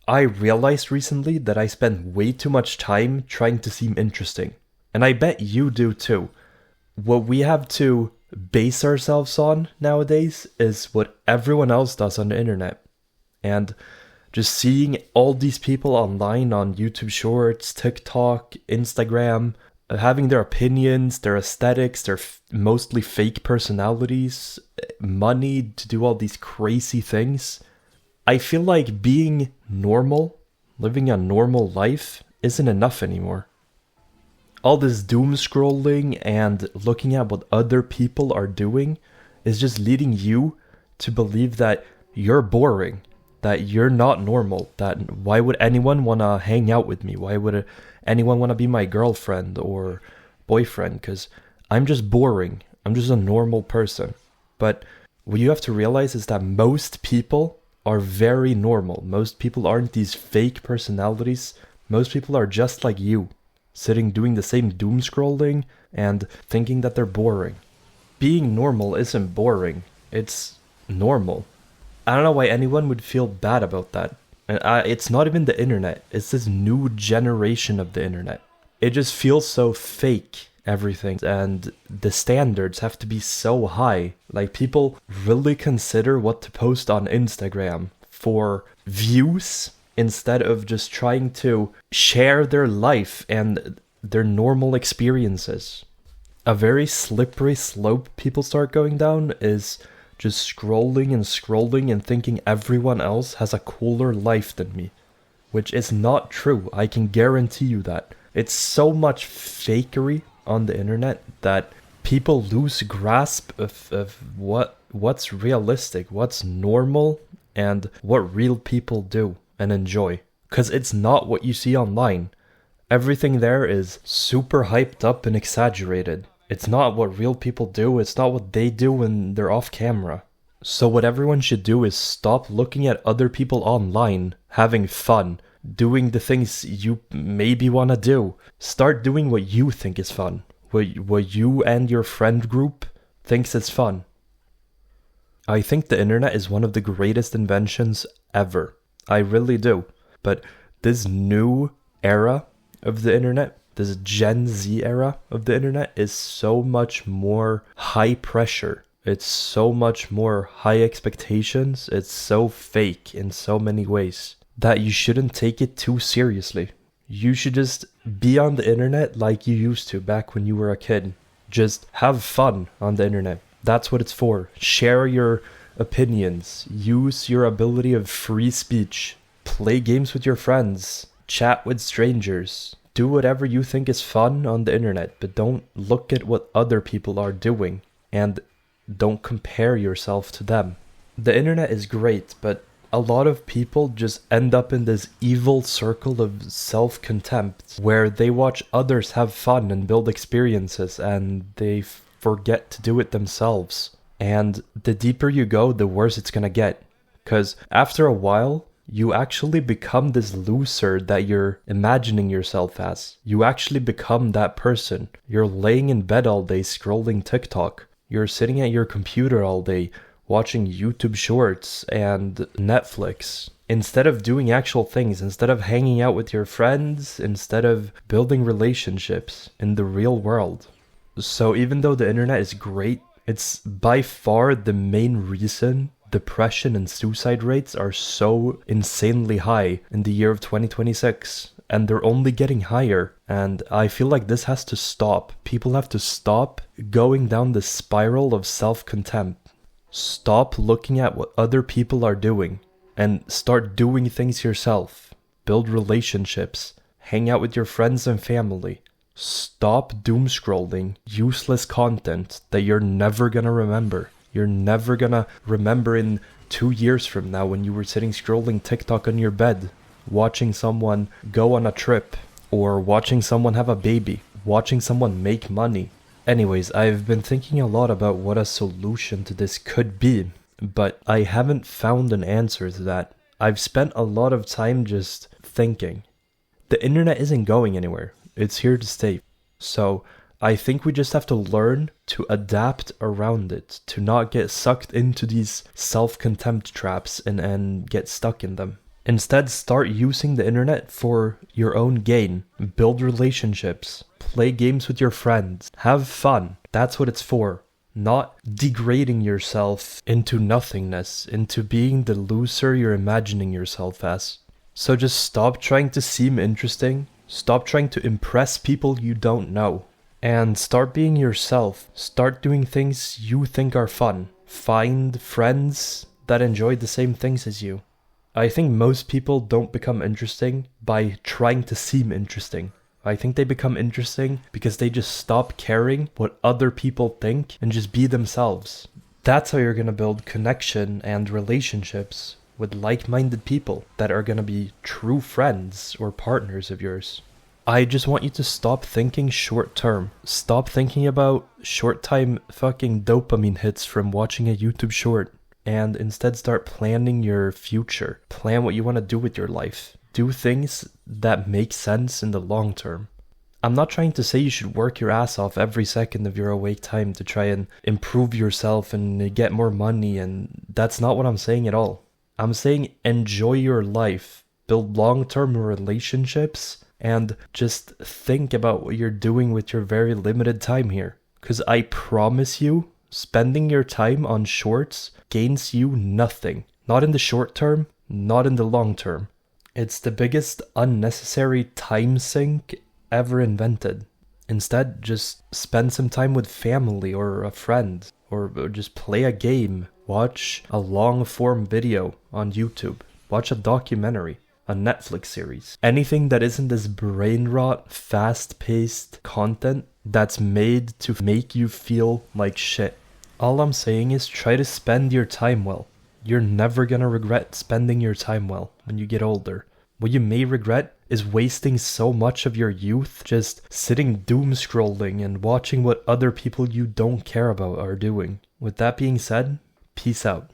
I realized recently that I spend way too much time trying to seem interesting. And I bet you do too. What we have to base ourselves on nowadays is what everyone else does on the internet. And just seeing all these people online on YouTube Shorts, TikTok, Instagram, having their opinions, their aesthetics, their mostly fake personalities, money to do all these crazy things. I feel like being normal, living a normal life, isn't enough anymore. All this doom scrolling and looking at what other people are doing is just leading you to believe that you're boring, that you're not normal, that why would anyone want to hang out with me? Why would anyone want to be my girlfriend or boyfriend? Because I'm just boring. I'm just a normal person. But what you have to realize is that most people are very normal. Most people aren't these fake personalities. Most people are just like you, sitting doing the same doom scrolling and thinking that they're boring. Being normal isn't boring. It's normal. I don't know why anyone would feel bad about that. And it's not even the internet. It's this new generation of the internet. It just feels so fake, everything. And the standards have to be so high. Like, people really consider what to post on Instagram for views instead of just trying to share their life and their normal experiences. A very slippery slope people start going down is just scrolling and thinking everyone else has a cooler life than me. Which is not true, I can guarantee you that. It's so much fakery on the internet that people lose grasp of what's realistic, what's normal, and what real people do and enjoy. Because it's not what you see online. Everything there is super hyped up and exaggerated. It's not what real people do. It's not what they do when they're off camera. So what everyone should do is stop looking at other people online, having fun, doing the things you maybe want to do. Start doing what you think is fun. What you and your friend group thinks is fun. I think the internet is one of the greatest inventions ever. I really do. But this new era of the internet, this Gen Z era of the internet, is so much more high pressure. It's so much more high expectations. It's so fake in so many ways that you shouldn't take it too seriously. You should just be on the internet like you used to back when you were a kid. Just have fun on the internet. That's what it's for. Share your opinions. Use your ability of free speech. Play games with your friends. Chat with strangers. Do whatever you think is fun on the internet, but don't look at what other people are doing and don't compare yourself to them. The internet is great, but a lot of people just end up in this evil circle of self-contempt where they watch others have fun and build experiences and they forget to do it themselves. And the deeper you go, the worse it's gonna get. Because after a while, you actually become this loser that you're imagining yourself as. You actually become that person. You're laying in bed all day scrolling TikTok. You're sitting at your computer all day watching YouTube Shorts and Netflix. Instead of doing actual things, instead of hanging out with your friends, instead of building relationships in the real world. So even though the internet is great, it's by far the main reason depression and suicide rates are so insanely high in the year of 2026. And they're only getting higher. And I feel like this has to stop. People have to stop going down the spiral of self-contempt. Stop looking at what other people are doing and start doing things yourself. Build relationships. Hang out with your friends and family. Stop doom scrolling useless content that you're never gonna remember. You're never gonna remember in 2 years from now when you were sitting scrolling TikTok on your bed, watching someone go on a trip, or watching someone have a baby, watching someone make money. Anyways, I've been thinking a lot about what a solution to this could be, but I haven't found an answer to that. I've spent a lot of time just thinking. The internet isn't going anywhere. It's here to stay. So I think we just have to learn to adapt around it, to not get sucked into these self-contempt traps and get stuck in them. Instead, start using the internet for your own gain. Build relationships. Play games with your friends. Have fun. That's what it's for. Not degrading yourself into nothingness, into being the loser you're imagining yourself as. So just stop trying to seem interesting. Stop trying to impress people you don't know. And start being yourself. Start doing things you think are fun. Find friends that enjoy the same things as you. I think most people don't become interesting by trying to seem interesting. I think they become interesting because they just stop caring what other people think and just be themselves. That's how you're going to build connection and relationships with like-minded people that are going to be true friends or partners of yours. I just want you to stop thinking short term. Stop thinking about short time fucking dopamine hits from watching a YouTube short. And instead start planning your future. Plan what you want to do with your life. Do things that make sense in the long term. I'm not trying to say you should work your ass off every second of your awake time to try and improve yourself and get more money, and that's not what I'm saying at all. I'm saying enjoy your life, build long-term relationships, and just think about what you're doing with your very limited time here. Because I promise you, spending your time on shorts gains you nothing. Not in the short term, not in the long term. It's the biggest unnecessary time sink ever invented. Instead, just spend some time with family or a friend, or just play a game. Watch a long form video on YouTube. Watch a documentary, a Netflix series. Anything that isn't this brain rot, fast paced content that's made to make you feel like shit. All I'm saying is try to spend your time well. You're never gonna regret spending your time well when you get older. What you may regret is wasting so much of your youth just sitting doom scrolling and watching what other people you don't care about are doing. With that being said, peace out.